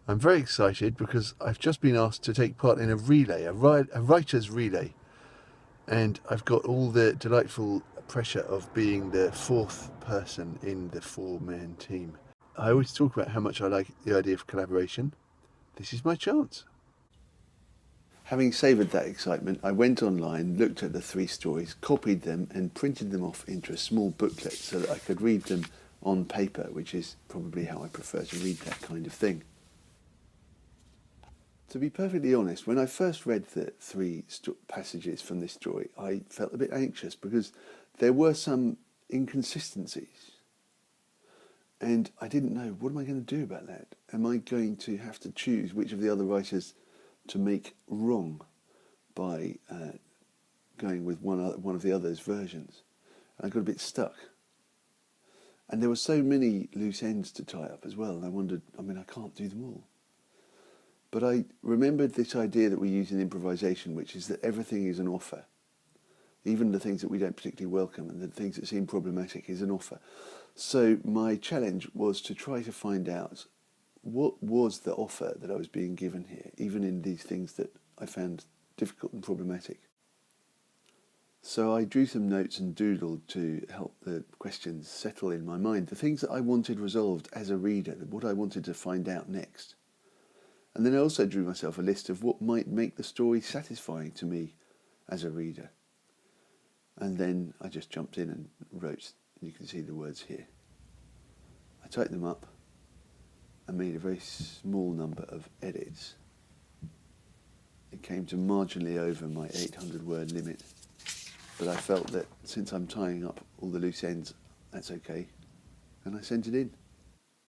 I'm very excited because I've just been asked to take part in a relay, a writer's relay, and I've got all the delightful pressure of being the fourth person in the four-man team. I always talk about how much I like the idea of collaboration. This is my chance. Having savoured that excitement, I went online, looked at the 3 stories, copied them and printed them off into a small booklet so that I could read them on paper, which is probably how I prefer to read that kind of thing. To be perfectly honest, when I first read the 3 passages from this story, I felt a bit anxious because there were some inconsistencies. And I didn't know, what am I going to do about that? Am I going to have to choose which of the other writers to make wrong by going with one of the other's versions? And I got a bit stuck. And there were so many loose ends to tie up as well, and I wondered, I can't do them all. But I remembered this idea that we use in improvisation, which is that everything is an offer. Even the things that we don't particularly welcome and the things that seem problematic is an offer. So my challenge was to try to find out what was the offer that I was being given here, even in these things that I found difficult and problematic. So I drew some notes and doodled to help the questions settle in my mind, the things that I wanted resolved as a reader, what I wanted to find out next. And then I also drew myself a list of what might make the story satisfying to me as a reader. And then I just jumped in and wrote, and you can see the words here. I typed them up and made a very small number of edits. It came to marginally over my 800 word limit, but I felt that since I'm tying up all the loose ends, that's okay, and I sent it in.